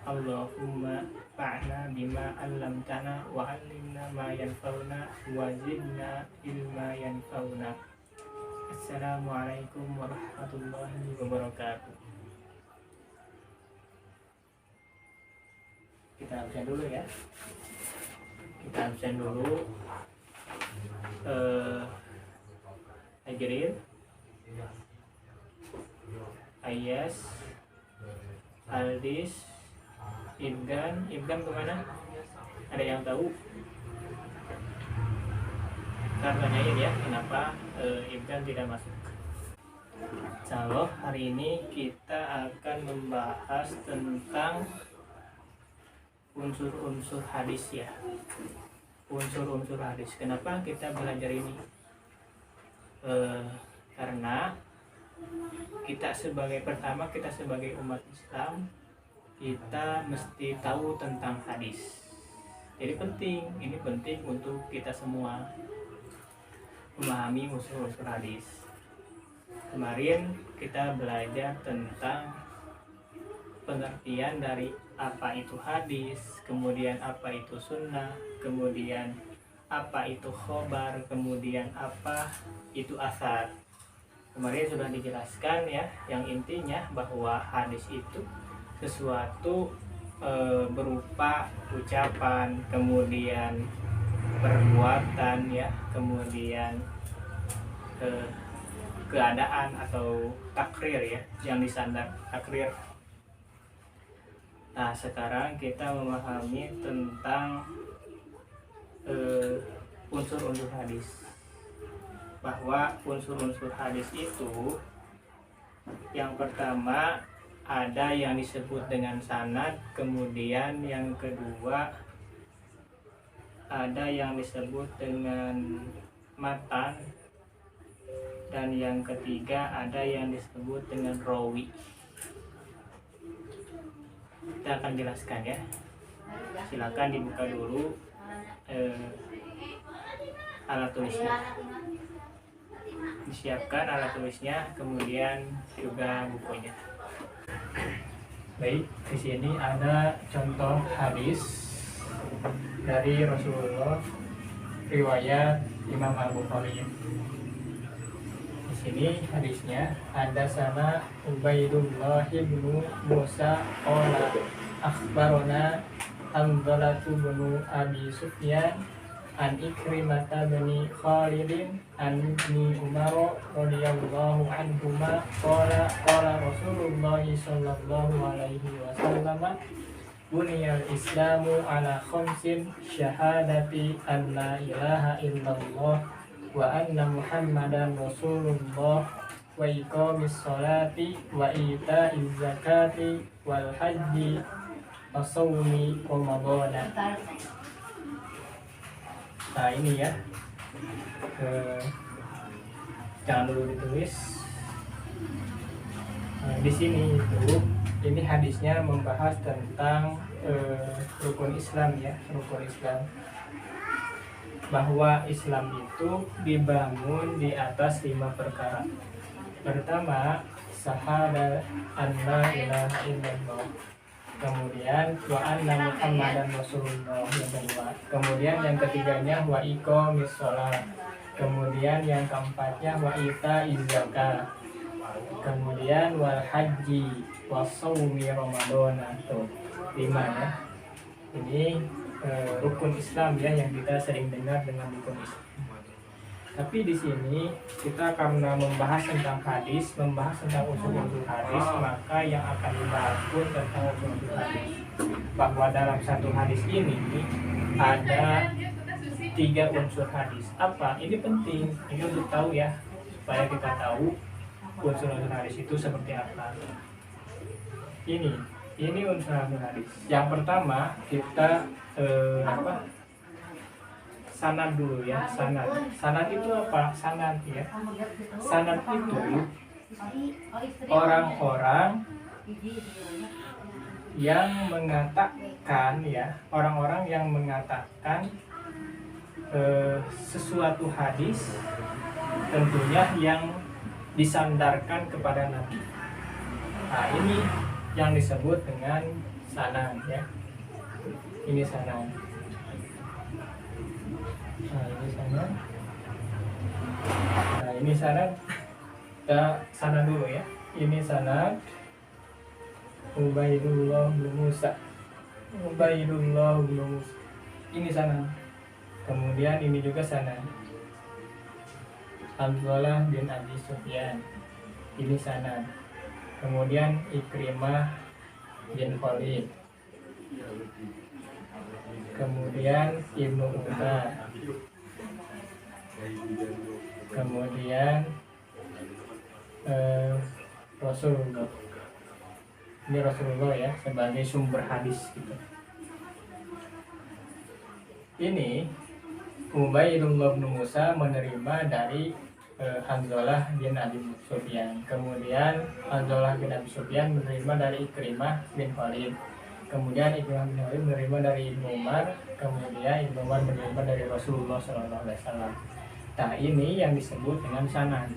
Allahumma fa'na bima 'allamtana wa 'allimna ma yanfa'una wa zidna ilma yanfa'una. Assalamualaikum warahmatullahi wabarakatuh. Kita absen dulu ya. Kita absen dulu. Hadirin, Ayas, Aldis, Ibgan kemana? Ada yang tahu? Kita tanyain ya, kenapa Ibgan tidak masuk. Insyaallah hari ini kita akan membahas tentang unsur-unsur hadis ya. Unsur-unsur hadis. Kenapa kita belajar ini? Karena kita sebagai umat Islam, kita mesti tahu tentang hadis. Jadi ini penting untuk kita semua memahami unsur-unsur hadis. Kemarin kita belajar tentang pengertian dari apa itu hadis, kemudian apa itu sunnah, kemudian apa itu khobar, kemudian apa itu asar. Kemarin sudah dijelaskan ya, yang intinya bahwa hadis itu sesuatu berupa ucapan, kemudian perbuatan ya, kemudian keadaan atau takrir ya, yang disandar takrir. Nah, sekarang kita memahami tentang unsur-unsur hadis. Bahwa unsur-unsur hadis itu, yang pertama ada yang disebut dengan sanad, kemudian yang kedua ada yang disebut dengan matan, dan yang ketiga ada yang disebut dengan rawi. Kita akan jelaskan ya. Silakan dibuka dulu alat tulisnya, disiapkan alat tulisnya, kemudian juga bukunya. Baik, di sini ada contoh hadis dari Rasulullah riwayat Imam Al-Bukhari. Di sini hadisnya, ada sana Ubaidullah bin Musa qala akhbarona Hamzalatu bin Abi Sufyan an Ikrimata bin Khalidin an Ibni Umar radhiyallahu anhuma qala Rasulullah sallallahu alaihi wasallam buniyal islamu ala khamsin syahadati an la ilaha illallah wa anna muhammadan rasulullah wa iqamis salati wa ita'iz zakati wal haji Asawmi Ramadan. Nah ini ya, jangan dulu ditulis. Di sini ini hadisnya membahas tentang rukun Islam ya, rukun Islam. Bahwa Islam itu dibangun di atas 5 perkara. Pertama, syahadat an la ilaha illallah. Kemudian wa anna muhammadan rasulullah, yang kedua. Kemudian yang ketiganya wa iqamis shalah. Kemudian yang keempatnya wa ita'iz zakat. Kemudian wal haji wasawmi ramadan. Tuh 5 ya. Ini rukun Islam ya, yang kita sering dengar dengan rukun Islam. Tapi di sini kita karena membahas tentang hadis, membahas tentang unsur-unsur hadis, maka yang akan dibahas pun tentang unsur-unsur hadis. Bahwa dalam satu hadis ini ada 3 unsur hadis. Apa? Ini penting, ini untuk tahu ya, supaya kita tahu unsur-unsur hadis itu seperti apa. Ini unsur-unsur hadis. Yang pertama kita sanad dulu ya. Sanad itu apa? Sanad ya, sanad itu orang-orang yang mengatakan ya, orang-orang yang mengatakan sesuatu hadis, tentunya yang disandarkan kepada Nabi. Nah ini yang disebut dengan sanan ya. Ini sanan. Nah, ini sanan. Nah, ini sanan. Kita sanan dulu ya. Ini sanan. Ubaidullah bin Musa. Ubaidullah bin Musa. Ini sanan. Kemudian ini juga sanan. Hamzah bin Abi Sufyan. Ini sanan. Kemudian Ikrimah bin Khalid. Kemudian Ibnu Umar. Kemudian Rasulullah. Ini Rasulullah ya, sebagai sumber hadis gitu. Ini Ubaidullah bin Musa menerima dari Hanzalah bin Abi Sufyan. Kemudian Hanzalah bin Abi Sufyan menerima dari Ikrimah bin Khalid. Kemudian Ikrimah bin Khalid menerima dari Ibnu Umar. Kemudian Ibnu Umar menerima dari Rasulullah SAW. Nah, ini yang disebut dengan sanad.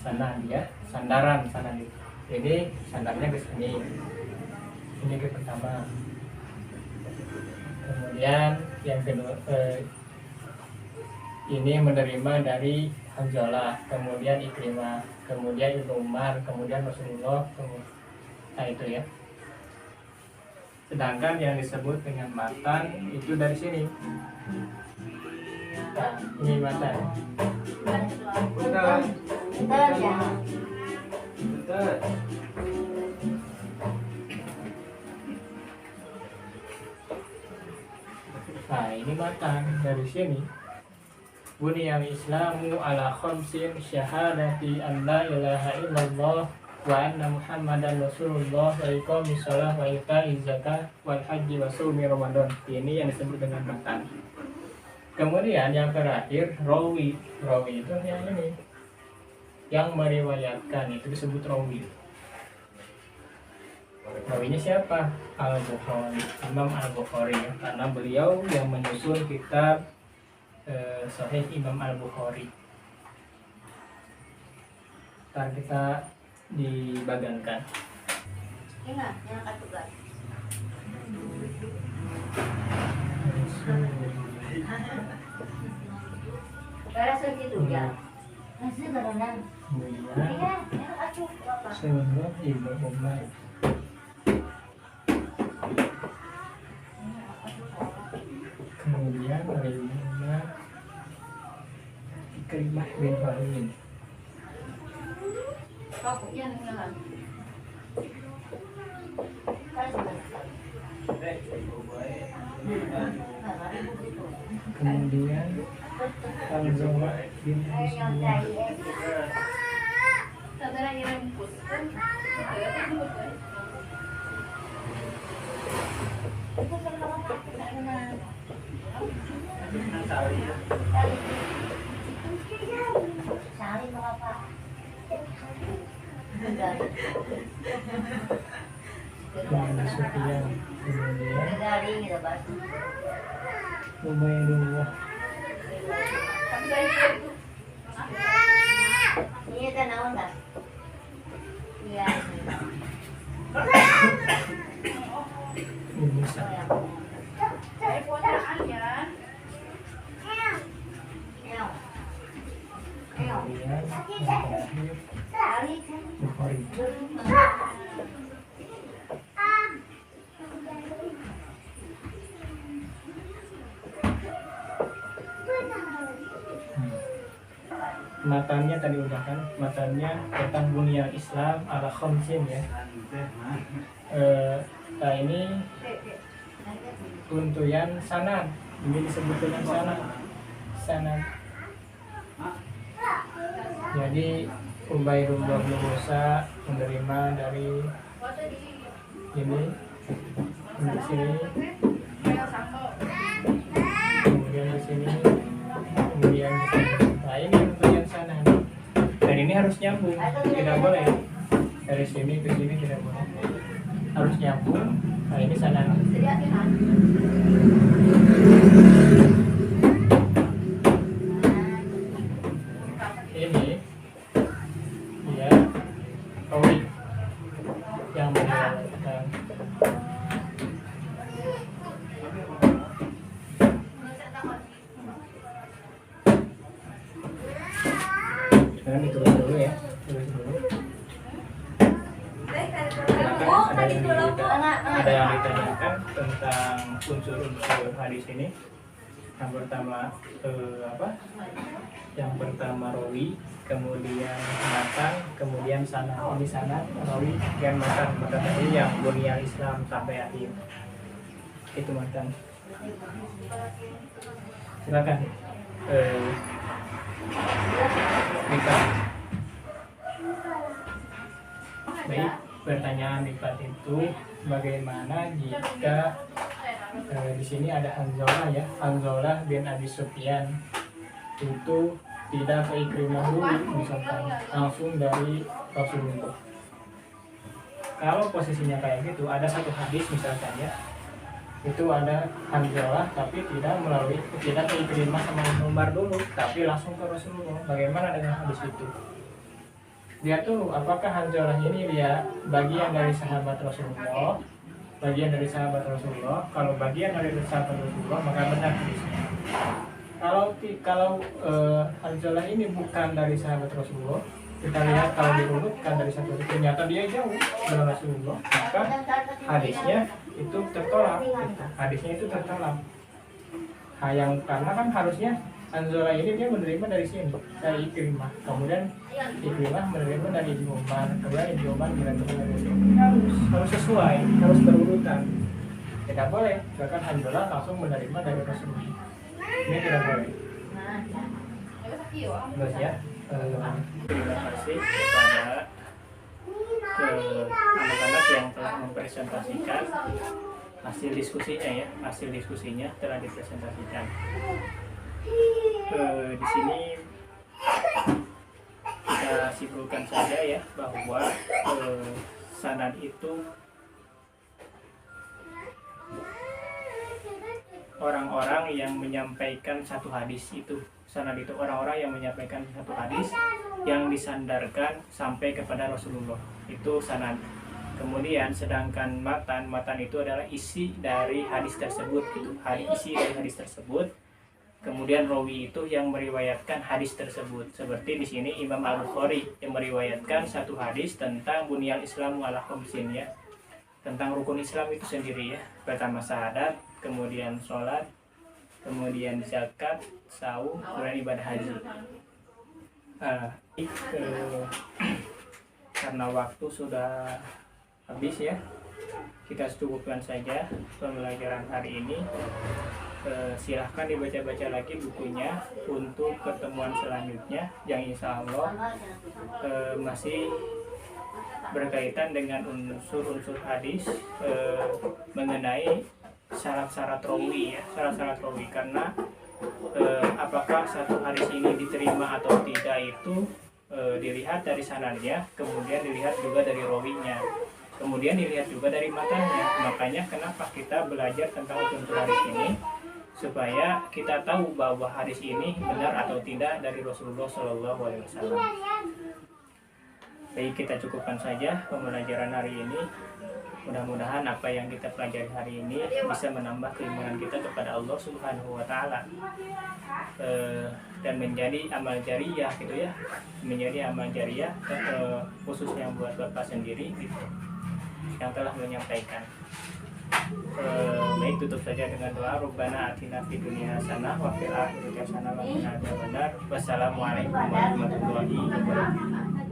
Sanad ya, sandaran sanad itu. Jadi sandarnya ke sini. Ini ke pertama. Kemudian yang kedua ini menerima dari Hanzalah, kemudian Ikrimah, kemudian Ibnu Umar, kemudian Rasulullah. Nah itu ya. Sedangkan yang disebut dengan matan itu dari sini. Nah, ini matan. Betul. Nah, ini matan dari sini. Buniyal Islamu ala khamsin syahadati an la ilaha illallah wa anna Muhammadan Rasulullah wa iqamis shalah wa ita'iz zakah wal haji wa shaumi Ramadan. Ini yang disebut dengan matan. Kemudian yang terakhir rawi. Rawi itu yang ini. Yang meriwayatkan itu disebut rawi. Rawinya siapa? Al-Bukhari, Imam Al-Bukhari ya, karena beliau yang menyusun kitab Sahih Imam Al-Bukhari. Ntar kita dibagankan. Ingat, yang katugas. Karena segitu ya. Masih berenang. Iya, yang aku apa? Sehingga Ibnu Umar. Kemudian dari Umar Ikrimah bin Khalid. Aku yang dengan. Kemudian Hanzalah bin Sufyan. Sali mau apa? Kemudian Sufyan. Kemudian Dari kita bahas. Ubaidullah. Iya kan naon dah? Iya. Bin Musa. Kemudian yang terakhir Bukhari. Matanya tadi udah kan, matanya tentang buniyal Islam ala khamsin ya. Nah ini untuyan sanad, ini disebut dengan sanad. Jadi Ubaidullah bin Musa menerima dari ini di sini, kemudian di sini, kemudian di sini. Nah ini untuyan sanad. Dan ini harus nyambung, tidak boleh dari sini ke sini, tidak boleh, harus nyambung. Nah ini sanad. Ini dia rawi yang meriwayatkan Jangan ditulis dulu ya, tulis dulu. Silakan, ada yang ditanyakan tentang unsur-unsur hadis ini. Yang pertama apa? Yang pertama rawi, kemudian matan, kemudian sanad. Ini sanad, rawi, dan matan. Matan tadi yang bunyal Islam sampai akhir. Itu matan. Silakan. Lipat. Baik, pertanyaan lipat itu bagaimana jika di sini ada Hanzalah ya, Hanzalah bin Abi Sufyan itu tidak ke Ikrimah dulu, misalkan langsung dari Rasulullah. Kalau posisinya kayak gitu, ada satu hadis misalkan ya, itu ada Hanzalah tapi tidak ke Ikrimah sama Umar dulu, tapi langsung ke Rasulullah. Bagaimana dengan hadis itu? Dia tuh apakah Hanzalah ini dia bagian dari sahabat Rasulullah? Bagian dari sahabat Rasulullah. Kalau bagian dari sahabat Rasulullah maka benar hadisnya. Kalau Hanzalah ini bukan dari sahabat Rasulullah, kita lihat kalau dirunutkan dari satu ternyata dia jauh dari Rasulullah, maka hadisnya itu tertolak. Hadisnya itu tertolak. Karena kan harusnya Hanzalah ini dia menerima dari sini, dari Ikrimah. Kemudian Ikrimah menerima dari Ibnu Umar. Kemudian Ibnu Umar menerima dari sini. Harus sesuai, harus berurutan. Tidak boleh, bahkan Hanzalah langsung menerima dari Rasulullah. Ini tidak boleh. Terus ya, terima kasih kepada anak-anak yang telah mempresentasikan hasil diskusinya telah dipresentasikan. Di sini kita simpulkan saja ya bahwa sanad itu orang-orang yang menyampaikan satu hadis itu. Sanad itu orang-orang yang menyampaikan satu hadis yang disandarkan sampai kepada Rasulullah. Itu sanad. Kemudian sedangkan matan itu adalah isi dari hadis tersebut gitu. Isi dari hadis tersebut. Kemudian rawi itu yang meriwayatkan hadis tersebut. Seperti di sini Imam Al-Bukhari yang meriwayatkan satu hadis tentang bunyal Islamu ala khamsin ya. Tentang rukun Islam itu sendiri ya. Pertama syahadat, kemudian sholat, kemudian zakat, saum, kemudian ibadah haji. Karena waktu sudah habis ya, kita cukupkan saja pembelajaran hari ini. Silahkan dibaca-baca lagi bukunya untuk pertemuan selanjutnya yang insya Allah masih berkaitan dengan unsur-unsur hadis mengenai syarat-syarat rawi ya, syarat-syarat rawi. Karena apakah satu hadis ini diterima atau tidak itu dilihat dari sanadnya, kemudian dilihat juga dari rawinya, kemudian dilihat juga dari matanya. Makanya kenapa kita belajar tentang unsur hadis ini, supaya kita tahu bahwa hadis ini benar atau tidak dari Rasulullah SAW. Baik, kita cukupkan saja pembelajaran hari ini. Mudah-mudahan apa yang kita pelajari hari ini bisa menambah keimanan kita kepada Allah Subhanahu wa Ta'ala, dan menjadi amal jariyah gitu ya, menjadi amal jariyah khususnya buat Bapak sendiri gitu, yang telah menyampaikan. Baik, tutup saja dengan doa. Rabbana atina fid dunya hasanah wa fil akhirati hasanah wa qina adzabannar. Wassalamualaikum warahmatullahi wabarakatuh.